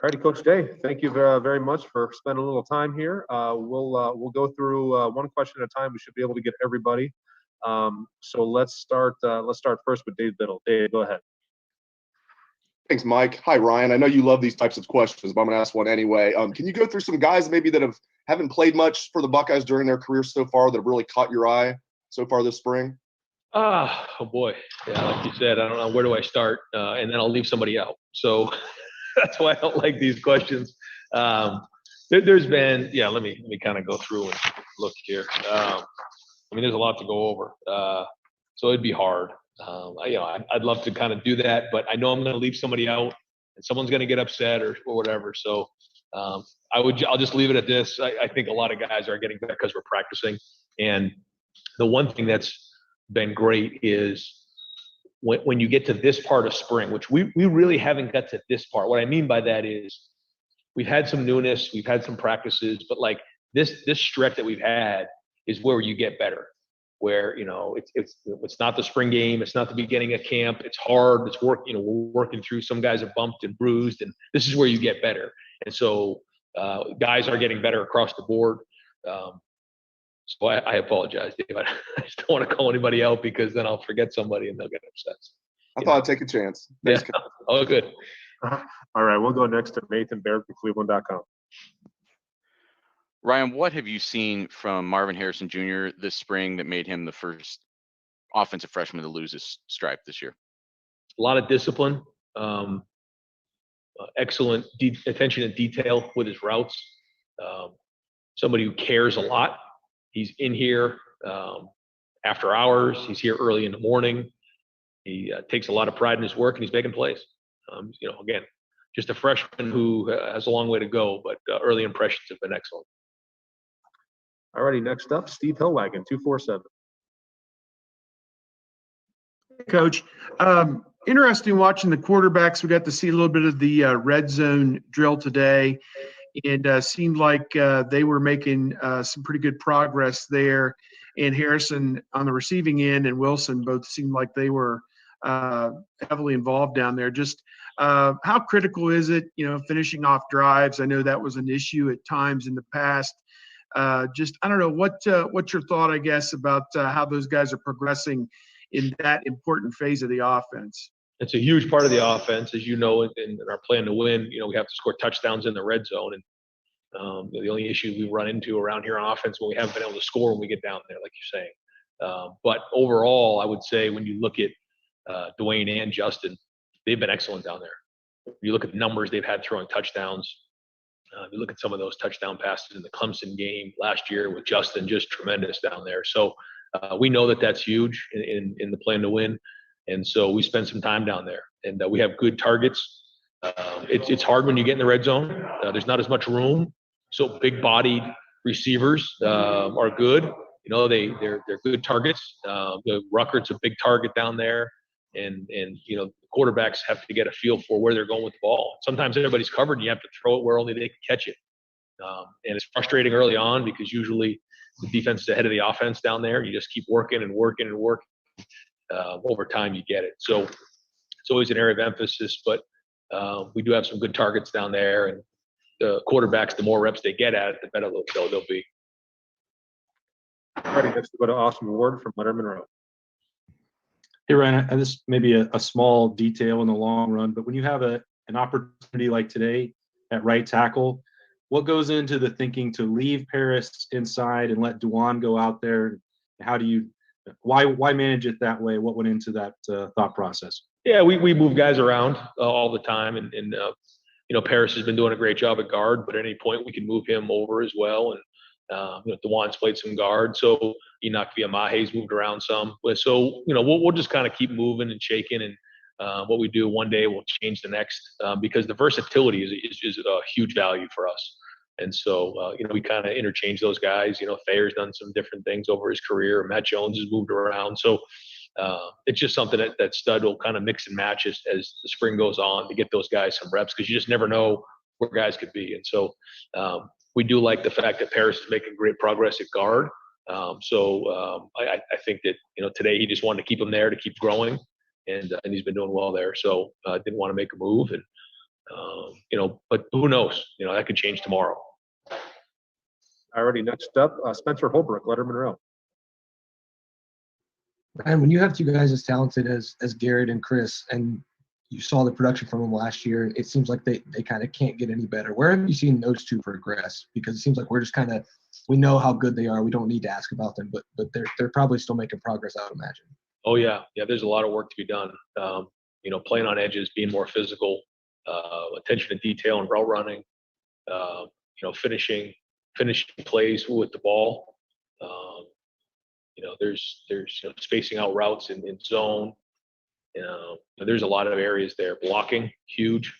All righty, Coach Day, thank you very much for spending a little time here. We'll go through one question at a time. We should be able to get everybody. So let's start first with Dave Biddle. Dave, go ahead. Thanks, Mike. Hi, Ryan. I know you love these types of questions, but I'm going to ask one anyway. Can you go through some guys maybe that haven't played much for the Buckeyes during their career so far that have really caught your eye so far this spring? Oh boy. Yeah, like you said, I don't know, where do I start? And then I'll leave somebody out. So that's why I don't like these questions. There's been, let me kind of go through and look here. There's a lot to go over. So it'd be hard. I'd love to kind of do that, but I know I'm going to leave somebody out and someone's going to get upset or whatever. So I'll just leave it at this. I think a lot of guys are getting better because we're practicing. And the one thing that's been great is when you get to this part of spring, which we really haven't got to this part. What I mean by that is we've had some newness, we've had some practices, but like this stretch that we've had is where you get better. Where it's not the spring game, it's not the beginning of camp. It's hard. It's work. We're working through. Some guys have bumped and bruised, and this is where you get better. And so guys are getting better across the board. So I apologize, Dave. I just don't want to call anybody out because then I'll forget somebody and they'll get upset. I thought I'd take a chance. Thanks, yeah. Oh, good. All right, we'll go next to Nathan Barrett from Cleveland.com. Ryan, what have you seen from Marvin Harrison Jr. this spring that made him the first offensive freshman to lose his stripe this year? A lot of discipline, excellent attention to detail with his routes. Somebody who cares a lot. He's in here after hours. He's here early in the morning. He takes a lot of pride in his work, and he's making plays. Again, just a freshman who has a long way to go, but early impressions have been excellent. All righty, next up, Steve Hillwagon, 247. Coach, interesting watching the quarterbacks. We got to see a little bit of the red zone drill today, and seemed like they were making some pretty good progress there. And Harrison on the receiving end and Wilson both seemed like they were heavily involved down there. Just how critical is it, finishing off drives? I know that was an issue at times in the past. I don't know what's your thought, I guess, about how those guys are progressing in that important phase of the offense. It's a huge part of the offense, as you know, in our plan to win. We have to score touchdowns in the red zone, and the only issue we run into around here on offense when we haven't been able to score when we get down there, like you're saying. But overall, I would say when you look at Dwayne and Justin, they've been excellent down there. You look at the numbers they've had throwing touchdowns. You look at some of those touchdown passes in the Clemson game last year with Justin, just tremendous down there. So we know that that's huge in the plan to win. And so we spend some time down there, and we have good targets. It's hard when you get in the red zone. There's not as much room. So big-bodied receivers are good. They're good targets. Ruckert's a big target down there. And quarterbacks have to get a feel for where they're going with the ball. Sometimes everybody's covered and you have to throw it where only they can catch it. And it's frustrating early on because usually the defense is ahead of the offense down there. You just keep working and working and working. Over time you get it. So it's always an area of emphasis, but we do have some good targets down there, and the quarterbacks, the more reps they get at it, the better they'll be. All right, next we'll go to Austin Ward from Leonard Monroe. Hey, Ryan, this may be a small detail in the long run, but when you have an opportunity like today at right tackle, what goes into the thinking to leave Paris inside and let Duan go out there? How do you why manage it that way? What went into that thought process? Yeah, we move guys around all the time, and Paris has been doing a great job at guard, but at any point we can move him over as well. And Duan's played some guard, so Enoch Viamahe's moved around some. So we'll just kind of keep moving and shaking, and what we do one day will change the next, because the versatility is a huge value for us. And so we kind of interchange those guys. Thayer's done some different things over his career. Matt Jones has moved around, so it's just something that Stud will kind of mix and match as the spring goes on to get those guys some reps, because you just never know where guys could be. And so we do like the fact that Paris is making great progress at guard. So I think that today he just wanted to keep him there to keep growing, and he's been doing well there. So didn't want to make a move, and But who knows? That could change tomorrow. Alrighty, next up, Spencer Holbrook, Letterman Row. And when you have two guys as talented as Garrett and Chris, and you saw the production from them last year, it seems like they kind of can't get any better. Where have you seen those two progress? Because it seems like we're just we know how good they are. We don't need to ask about them, but they're probably still making progress, I would imagine. Oh yeah. There's a lot of work to be done. Playing on edges, being more physical, attention to detail and route running, finishing plays with the ball. There's spacing out routes in zone. There's a lot of areas there. Blocking, huge.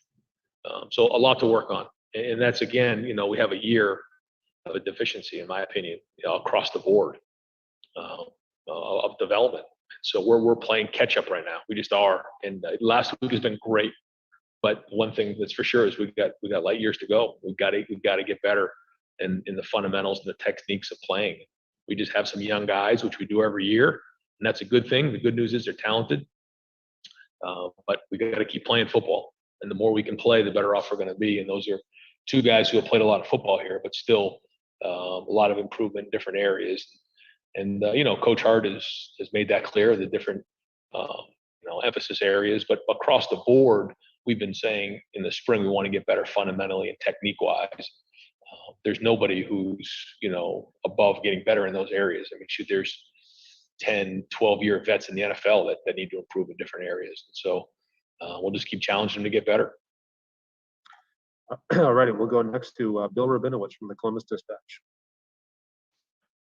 So a lot to work on. And that's, again, we have a year of a deficiency, in my opinion, across the board of development. So we're playing catch up right now. We just are. And last week has been great. But one thing that's for sure is we've got light years to go. We've got to get better in the fundamentals and the techniques of playing. We just have some young guys, which we do every year, and that's a good thing. The good news is they're talented, but we got to keep playing football. And the more we can play, the better off we're going to be. And those are two guys who have played a lot of football here, but still a lot of improvement in different areas. And Coach Hart has made that clear, the different emphasis areas. But across the board, we've been saying in the spring we want to get better fundamentally and technique-wise. There's nobody who's above getting better in those areas. I mean, shoot, there's 10, 12-year vets in the NFL that need to improve in different areas. And so we'll just keep challenging them to get better. All righty, we'll go next to Bill Rabinowitz from the Columbus Dispatch.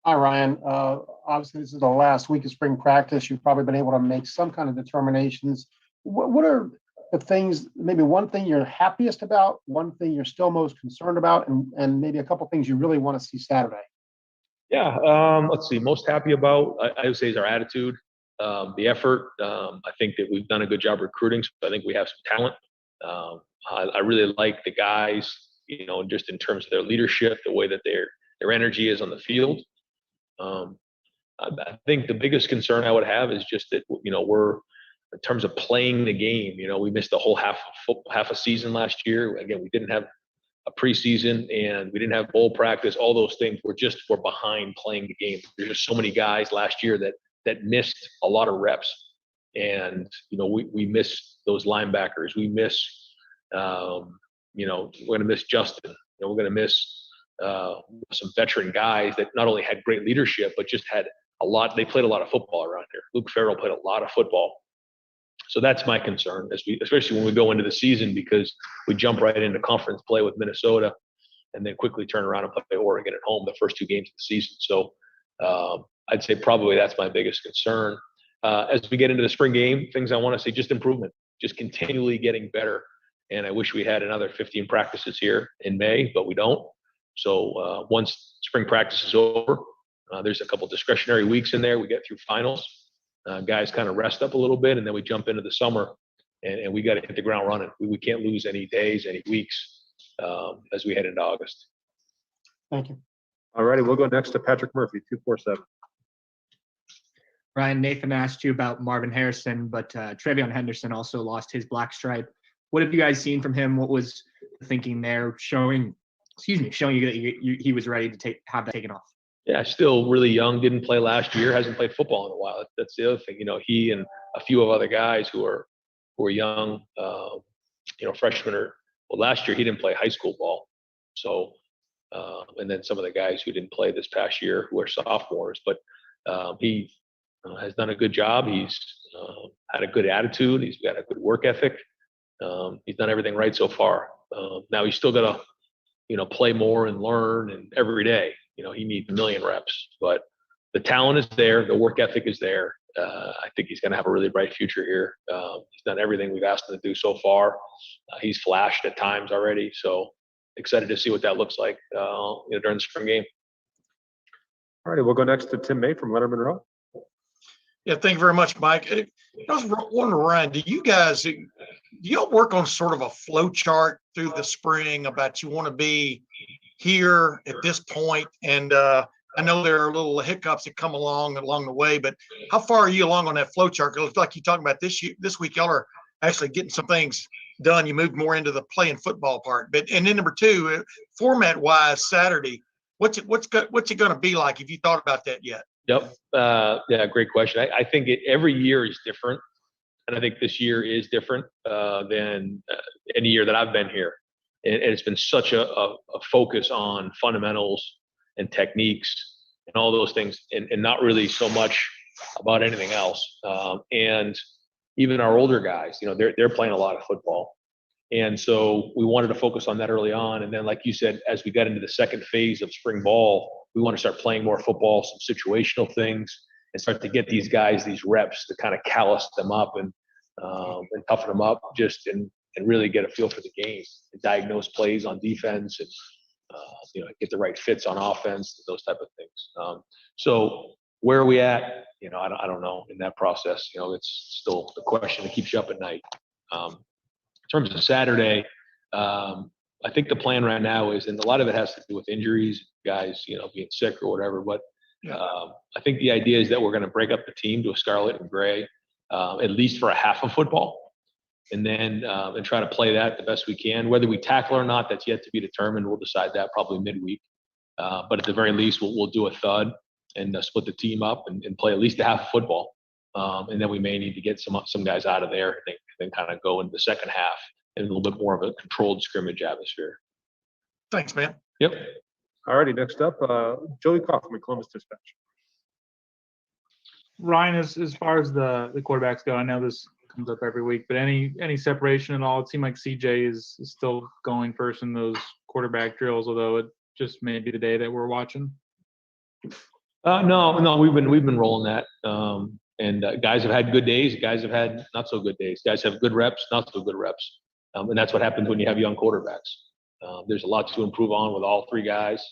Hi, Ryan. Obviously, this is the last week of spring practice. You've probably been able to make some kind of determinations. What are the things, maybe one thing you're happiest about, one thing you're still most concerned about, and maybe a couple things you really want to see Saturday? Yeah, let's see. Most happy about, I would say, is our attitude, the effort. I think that we've done a good job recruiting, so I think we have some talent. I really like the guys, just in terms of their leadership, the way that their energy is on the field. I think the biggest concern I would have is just that, we're, in terms of playing the game, we missed the whole half a season last year. Again, we didn't have a preseason and we didn't have bowl practice. All those things we're behind playing the game. There's just so many guys last year that missed a lot of reps, and we miss those linebackers. We miss, we're going to miss Justin. We're going to miss some veteran guys that not only had great leadership but just had a lot. They played a lot of football around here. Luke Farrell played a lot of football. So that's my concern, especially when we go into the season, because we jump right into conference play with Minnesota and then quickly turn around and play Oregon at home the first two games of the season. So I'd say probably that's my biggest concern. As we get into the spring game, things I want to say, just improvement, just continually getting better. And I wish we had another 15 practices here in May, but we don't. So once spring practice is over, there's a couple discretionary weeks in there. We get through finals. Guys kind of rest up a little bit, and then we jump into the summer, and we got to hit the ground running. We can't lose any days, any weeks as we head into August. Thank you. All righty, we'll go next to Patrick Murphy, 247. Ryan, Nathan asked you about Marvin Harrison, but Travion Henderson also lost his black stripe. What have you guys seen from him? What was the thinking there, showing you that he was ready to have that taken off? Yeah, still really young, didn't play last year, hasn't played football in a while. That's the other thing. He and a few of other guys who are young, freshmen last year he didn't play high school ball. So, and then some of the guys who didn't play this past year who are sophomores, but he has done a good job. He's had a good attitude. He's got a good work ethic. He's done everything right so far. Now he's still got to, play more and learn, and every day. He needs a million reps, but the talent is there. The work ethic is there. I think he's going to have a really bright future here. He's done everything we've asked him to do so far. He's flashed at times already. So excited to see what that looks like during the spring game. All right, we'll go next to Tim May from Letterman Row. Yeah, thank you very much, Mike. I was wondering, Ryan, do y'all work on sort of a flow chart through the spring about you want to be here at this point? And I know there are little hiccups that come along the way, but how far are you along on that flow chart? It looks like you're talking about this week, y'all are actually getting some things done. You moved more into the playing football part. But and then number two, format wise, Saturday, what's it going to be like? Have you thought about that yet? Yep. Yeah, great question. I think every year is different. And I think this year is different than any year that I've been here. And it's been such a focus on fundamentals and techniques and all those things, and not really so much about anything else. And even our older guys, they're playing a lot of football. And so we wanted to focus on that early on. And then, like you said, as we got into the second phase of spring ball, we want to start playing more football, some situational things, and start to get these guys these reps to kind of callus them up and toughen them up, and really get a feel for the game and diagnose plays on defense and get the right fits on offense, those type of things. So where are we at? I don't know in that process. It's still the question that keeps you up at night. In terms of Saturday, I think the plan right now is, and a lot of it has to do with injuries, guys, being sick or whatever. But I think the idea is that we're going to break up the team to a scarlet and gray, at least for a half of football, and then and try to play that the best we can. Whether we tackle or not, that's yet to be determined. We'll decide that probably midweek. But at the very least, we'll do a thud and split the team up and play at least a half of football. And then we may need to get some guys out of there and then kind of go into the second half in a little bit more of a controlled scrimmage atmosphere. Thanks, man. Yep. All righty, next up, Joey Kaufman, Columbus Dispatch. Ryan, as far as the quarterbacks go, I know this comes up every week, but any separation at all? It seemed like CJ is still going first in those quarterback drills, although it just may be the day that we're watching. No, we've been rolling that. And guys have had good days. Guys have had not so good days. Guys have good reps, not so good reps. And that's what happens when you have young quarterbacks. There's a lot to improve on with all three guys.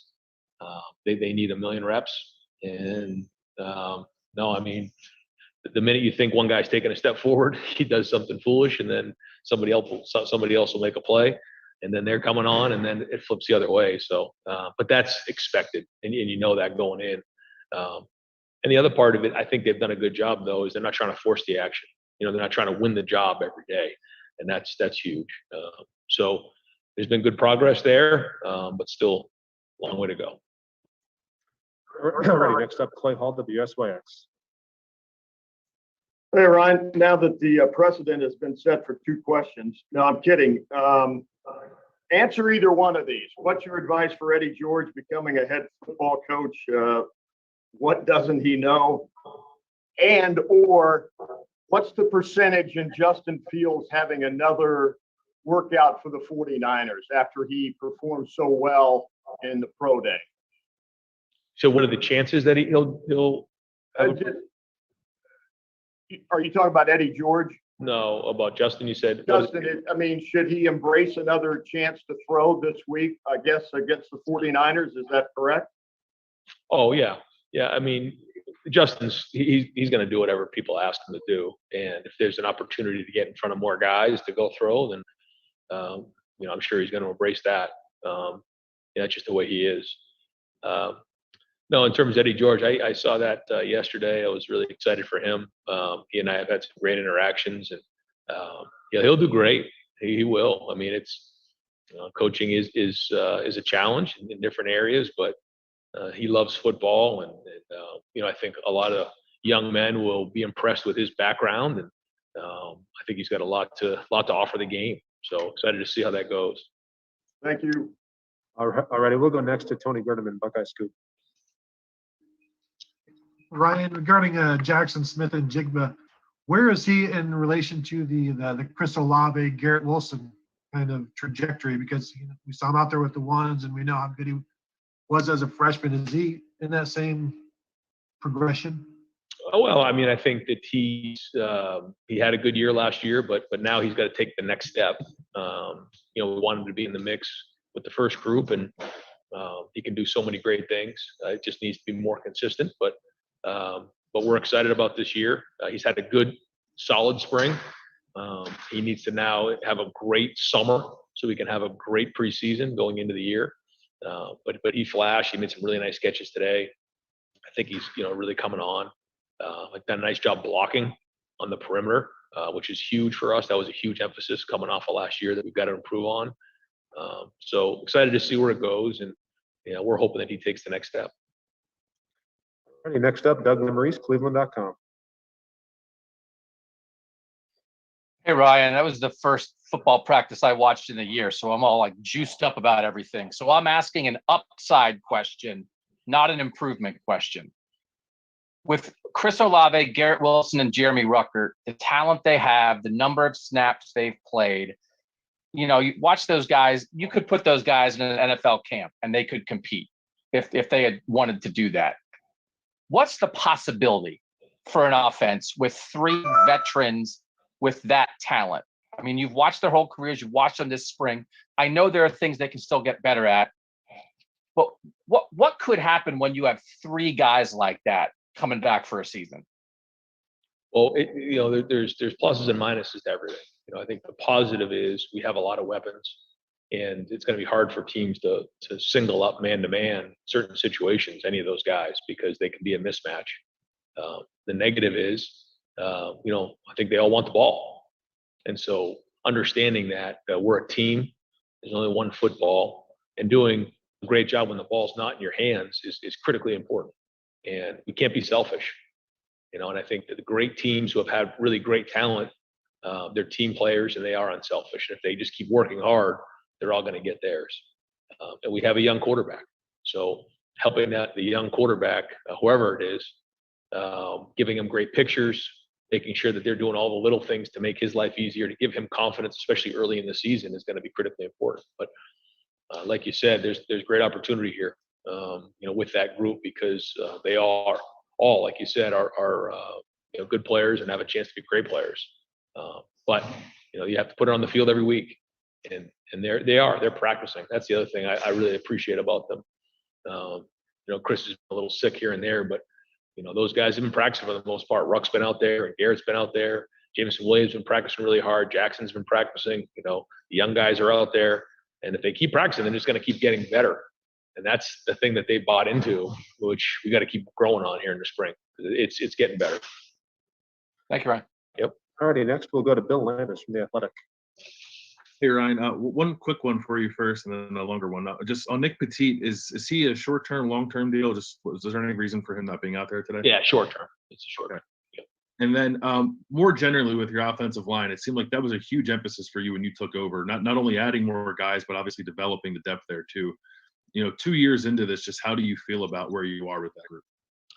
They need a million reps. And no, I mean, the minute you think one guy's taking a step forward, he does something foolish, and then somebody else will make a play, and then they're coming on, and then it flips the other way. So, but that's expected, and you know that going in. And the other part of it, I think they've done a good job, though, is they're not trying to force the action. They're not trying to win the job every day, and that's huge. So there's been good progress there, but still a long way to go. All right, next up, Clay Hall, WSYX. Hey, Ryan, now that the precedent has been set for 2 questions, no, I'm kidding. Answer either one of these. What's your advice for Eddie George becoming a head football coach? What doesn't he know? And or what's the percentage in Justin Fields having another workout for the 49ers after he performed so well in the pro day? So what are the chances that he'll are you talking about Eddie George? No, about Justin, you said. Justin, should he embrace another chance to throw this week, I guess, against the 49ers? Is that correct? Oh, yeah. Yeah, I mean, Justin's he's going to do whatever people ask him to do, and if there's an opportunity to get in front of more guys to go throw, then I'm sure he's going to embrace that. That's just the way he is. No, in terms of Eddie George, I saw that yesterday. I was really excited for him. He and I have had some great interactions, and he'll do great. He will. I mean, it's coaching is a challenge in different areas, but he loves football, and I think a lot of young men will be impressed with his background, and I think he's got a lot to offer the game. So excited to see how that goes. Thank you. All righty, we'll go next to Tony Gerdeman, Buckeye Scoop. Ryan, regarding Jackson Smith and Jigba, where is he in relation to the Chris Olave, Garrett Wilson kind of trajectory? Because we saw him out there with the ones, and we know how good he was as a freshman. Is he in that same progression? Oh, well, I mean, I think that he had a good year last year, but now he's got to take the next step. We want him to be in the mix with the first group, and he can do so many great things. It just needs to be more consistent, but we're excited about this year. He's had a good, solid spring. He needs to now have a great summer so we can have a great preseason going into the year. But he flashed. He made some really nice catches today. I think he's really coming on. Done a nice job blocking on the perimeter. which is huge for us. That was a huge emphasis coming off of last year that we've got to improve on. So excited to see where it goes, and we're hoping that he takes the next step. All right, next up, Doug Maurice, Cleveland.com. Hey, Ryan, that was the first football practice I watched in a year, so I'm all like juiced up about everything. So I'm asking an upside question, not an improvement question. With Chris Olave, Garrett Wilson, and Jeremy Ruckert, the talent they have, the number of snaps they've played, you watch those guys, you could put those guys in an NFL camp and they could compete if they had wanted to do that. What's the possibility for an offense with 3 veterans with that talent? I mean, you've watched their whole careers, you've watched them this spring. I know there are things they can still get better at, but what could happen when you have 3 guys like that coming back for a season? Well, there's pluses and minuses to everything. I think the positive is we have a lot of weapons, and it's going to be hard for teams to single up man to man certain situations, any of those guys, because they can be a mismatch. The negative is, I think they all want the ball. And so understanding that we're a team, there's only one football, and doing a great job when the ball's not in your hands is critically important. And we can't be selfish, and I think that the great teams who have had really great talent, they're team players and they are unselfish. And if they just keep working hard, they're all going to get theirs. And we have a young quarterback. So helping the young quarterback, whoever it is, giving him great pictures, making sure that they're doing all the little things to make his life easier, to give him confidence, especially early in the season, is going to be critically important. But like you said, there's great opportunity here, with that group, because they are all, like you said, are good players and have a chance to be great players. But you have to put it on the field every week, and they're practicing. That's the other thing I really appreciate about them. Chris is a little sick here and there, but those guys have been practicing for the most part. Ruck's been out there, and Garrett's been out there. Jameson Williams been practicing really hard. Jackson's been practicing. The young guys are out there, and if they keep practicing, they're just going to keep getting better. And that's the thing that they bought into, which we got to keep growing on here in the spring. It's getting better. Thank you, Ryan. Yep. All righty, next we'll go to Bill Landis from The Athletic. Hey, Ryan, one quick one for you first, and then a longer one. Just on Nick Petit, is he a short-term, long-term deal? Is there any reason for him not being out there today? Yeah, short-term. It's a short-term. Yep. And then more generally with your offensive line, it seemed like that was a huge emphasis for you when you took over, not only adding more guys, but obviously developing the depth there too. 2 years into this, just how do you feel about where you are with that group?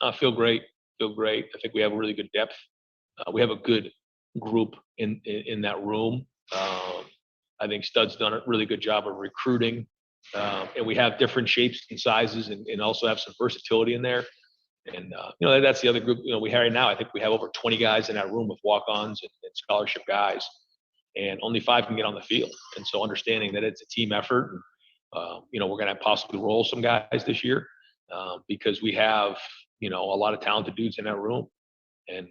I feel great. I think we have a really good depth. We have a good group in that room. I think Stud's done a really good job of recruiting, and we have different shapes and sizes, and also have some versatility in there. And that's the other group we have right now. I think we have over 20 guys in that room with walk-ons and scholarship guys, and only 5 can get on the field. And so understanding that it's a team effort, and, we're going to possibly roll some guys this year because we have a lot of talented dudes in that room, and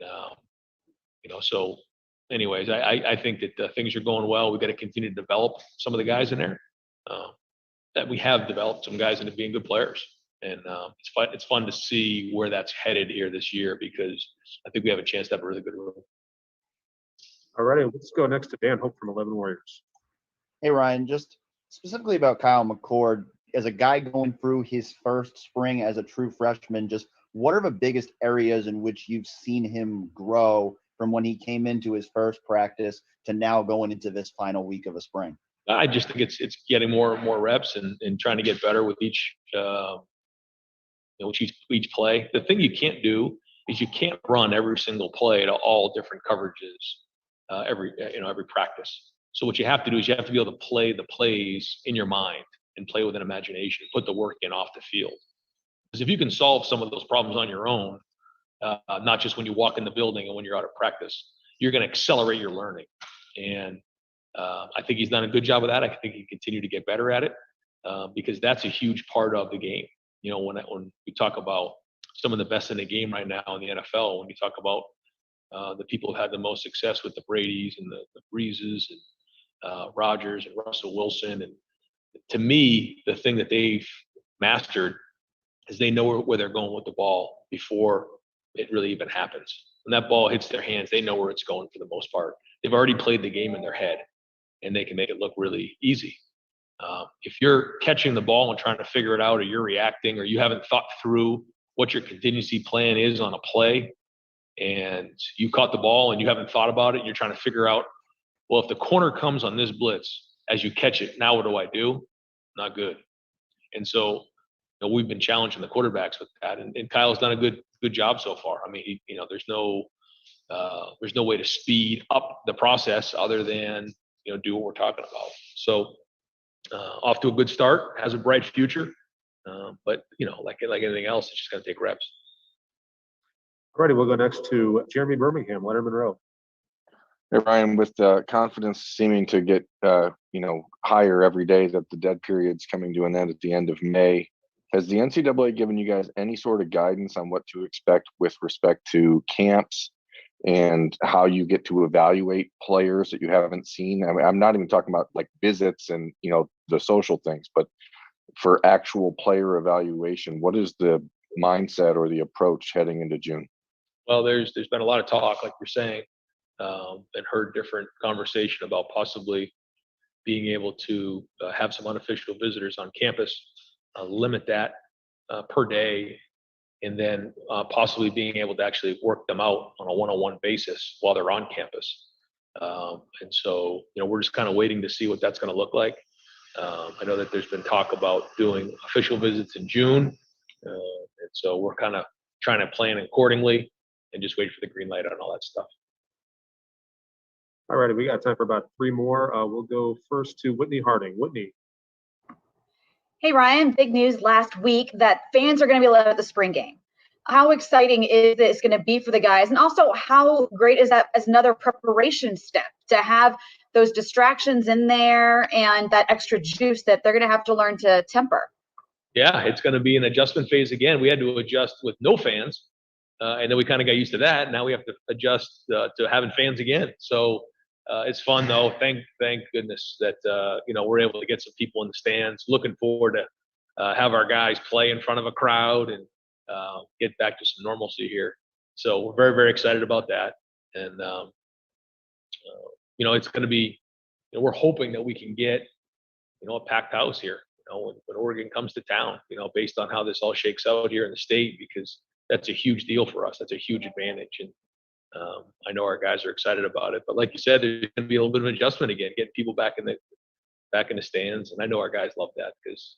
so. Anyways, I think that things are going well. We've got to continue to develop some of the guys in there. That we have developed some guys into being good players, and it's fun to see where that's headed here this year, because I think we have a chance to have a really good room. All righty, let's go next to Dan Hope from 11 Warriors. Hey, Ryan, just specifically about Kyle McCord, as a guy going through his first spring as a true freshman, just what are the biggest areas in which you've seen him grow from when he came into his first practice to now going into this final week of the spring? I just think it's getting more and more reps and trying to get better with each play. The thing you can't do is you can't run every single play to all different coverages every practice. So what you have to do is you have to be able to play the plays in your mind and play with an imagination, put the work in off the field. Because if you can solve some of those problems on your own, not just when you walk in the building and when you're out of practice, you're going to accelerate your learning. And I think he's done a good job of that. I think he can continue to get better at it because that's a huge part of the game. When we talk about some of the best in the game right now in the NFL, when you talk about the people who had the most success with the Bradys and the Breezes and Rodgers and Russell Wilson, and to me, the thing that they've mastered is they know where they're going with the ball before it really even happens. when that ball hits their hands, they know where it's going for the most part. They've already played the game in their head, and they can make it look really easy. If you're catching the ball and trying to figure it out, or you're reacting, or you haven't thought through what your contingency plan is on a play, and you caught the ball and you haven't thought about it, and you're trying to figure out, well, if the corner comes on this blitz as you catch it, now what do? Not good. And so, we've been challenging the quarterbacks with that, and Kyle's done a good job so far. I mean, there's no way to speed up the process other than do what we're talking about. So off to a good start, has a bright future, but like anything else, it's just going to take reps. All righty, we'll go next to Jeremy Birmingham, Leonard Monroe. Hey, Ryan, with confidence seeming to get higher every day that the dead period's coming to an end at the end of May, has the NCAA given you guys any sort of guidance on what to expect with respect to camps and how you get to evaluate players that you haven't seen? I mean, I'm not even talking about like visits and the social things, but for actual player evaluation, what is the mindset or the approach heading into June? Well, there's been a lot of talk, like you're saying, and heard different conversation about possibly being able to have some unofficial visitors on campus, limit that per day, and then possibly being able to actually work them out on a one-on-one basis while they're on campus. And so, we're just kind of waiting to see what that's going to look like. I know that there's been talk about doing official visits in June. And so we're kind of trying to plan accordingly and just wait for the green light on all that stuff. All righty, we got time for about 3 more. We'll go first to Whitney Harding. Whitney. Hey, Ryan, big news last week that fans are going to be allowed at the spring game. How exciting is this going to be for the guys? And also, how great is that as another preparation step to have those distractions in there and that extra juice that they're going to have to learn to temper? Yeah, it's going to be an adjustment phase again. We had to adjust with no fans, and then we kind of got used to that. Now we have to adjust to having fans again. So it's fun, though. Thank goodness that we're able to get some people in the stands. Looking forward to have our guys play in front of a crowd and get back to some normalcy here. So we're very, very excited about that. And it's going to be. We're hoping that we can get a packed house here. When Oregon comes to town, based on how this all shakes out here in the state, because that's a huge deal for us. That's a huge advantage. And I know our guys are excited about it, but like you said, there's going to be a little bit of an adjustment again, getting people back in the stands. And I know our guys love that because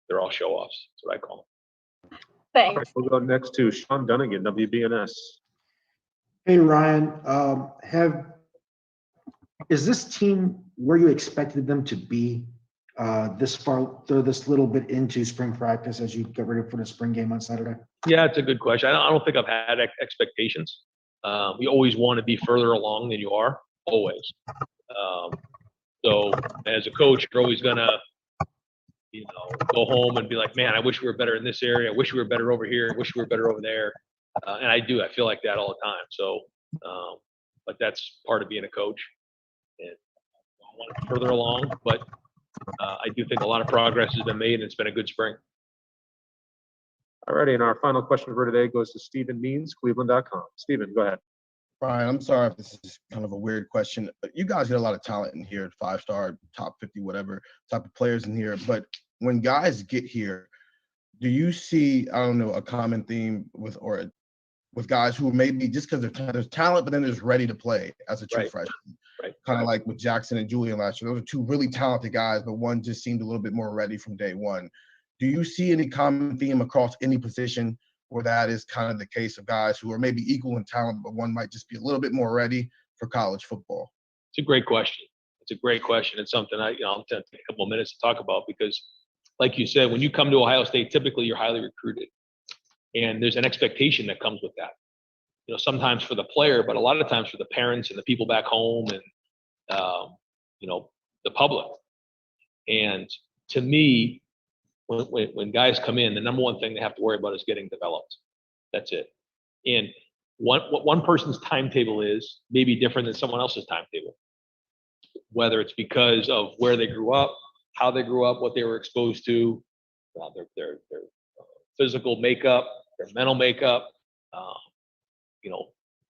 they're all show offs. That's what I call them. Thanks. All right, we'll go next to Sean Dunnigan, WBNS. Hey, Ryan, is this team where you expected them to be this far, this little bit into spring practice as you get ready for the spring game on Saturday? Yeah, it's a good question. I don't think I've had expectations. You always want to be further along than you are, always. So as a coach, you're always gonna, go home and be like, man, I wish we were better in this area. I wish we were better over here. I wish we were better over there. And I do. I feel like that all the time. So, but that's part of being a coach. And I want it further along, but I do think a lot of progress has been made, and it's been a good spring. All righty, and our final question for today goes to Stephen Means, Cleveland.com. Stephen, go ahead. Brian, I'm sorry if this is kind of a weird question. You guys get a lot of talent in here, 5-star, top 50, whatever type of players in here. But when guys get here, do you see, I don't know, a common theme with guys who maybe just because there's talent, but then there's ready to play as a true freshman? Right. Kind of like with Jackson and Julian last year. Those are 2 really talented guys, but one just seemed a little bit more ready from day one. Do you see any common theme across any position where that is kind of the case of guys who are maybe equal in talent, but one might just be a little bit more ready for college football? It's a great question. It's something I'll take a couple of minutes to talk about because, like you said, when you come to Ohio State, typically you're highly recruited, and there's an expectation that comes with that. Sometimes for the player, but a lot of times for the parents and the people back home and the public. And to me, when guys come in, the number one thing they have to worry about is getting developed. That's it. And what one person's timetable is may be different than someone else's timetable. Whether it's because of where they grew up, how they grew up, what they were exposed to, their physical makeup, their mental makeup,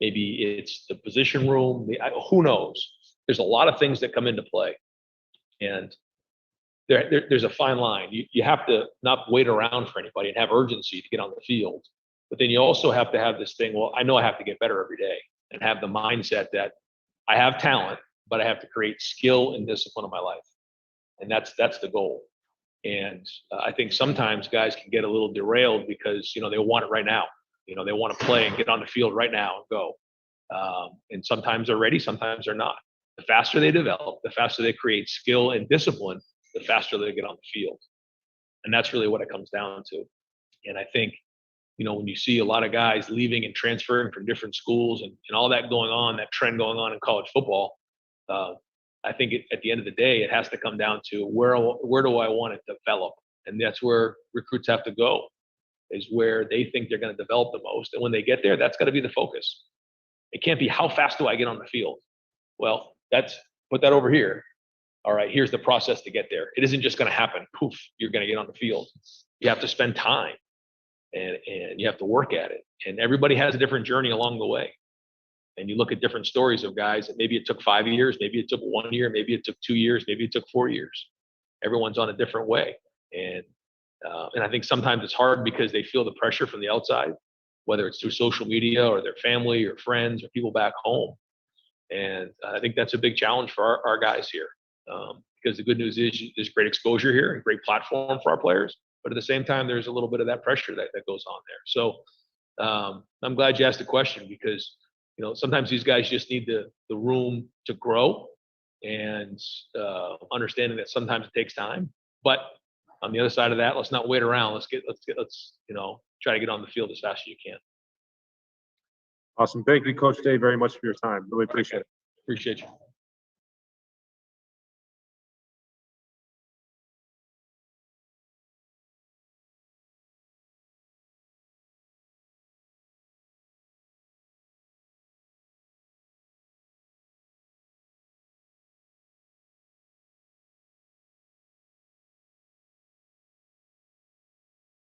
Maybe it's the position room. Who knows? There's a lot of things that come into play. And there's a fine line. You have to not wait around for anybody and have urgency to get on the field. But then you also have to have this thing, well, I know I have to get better every day, and have the mindset that I have talent, but I have to create skill and discipline in my life. And that's the goal. And I think sometimes guys can get a little derailed because, they want it right now. They want to play and get on the field right now and go. And sometimes they're ready, sometimes they're not. The faster they develop, the faster they create skill and discipline, the faster they get on the field. And that's really what it comes down to. And I think, when you see a lot of guys leaving and transferring from different schools and all that going on, that trend going on in college football, I think at the end of the day, it has to come down to where do I want to develop? And that's where recruits have to go, is where they think they're going to develop the most. And when they get there, that's got to be the focus. It can't be how fast do I get on the field? Well, put that over here. All right, here's the process to get there. It isn't just going to happen. Poof, you're going to get on the field. You have to spend time and you have to work at it. And everybody has a different journey along the way. And you look at different stories of guys that maybe it took 5 years, maybe it took 1 year, maybe it took 2 years, maybe it took 4 years. Everyone's on a different way. And I think sometimes it's hard because they feel the pressure from the outside, whether it's through social media or their family or friends or people back home. And I think that's a big challenge for our guys here. Because the good news is there's great exposure here and great platform for our players. But at the same time, there's a little bit of that pressure that goes on there. So I'm glad you asked the question because, sometimes these guys just need the room to grow and understanding that sometimes it takes time. But on the other side of that, let's not wait around. Let's try to get on the field as fast as you can. Awesome. Thank you, Coach Day, very much for your time. Really appreciate it. Appreciate you.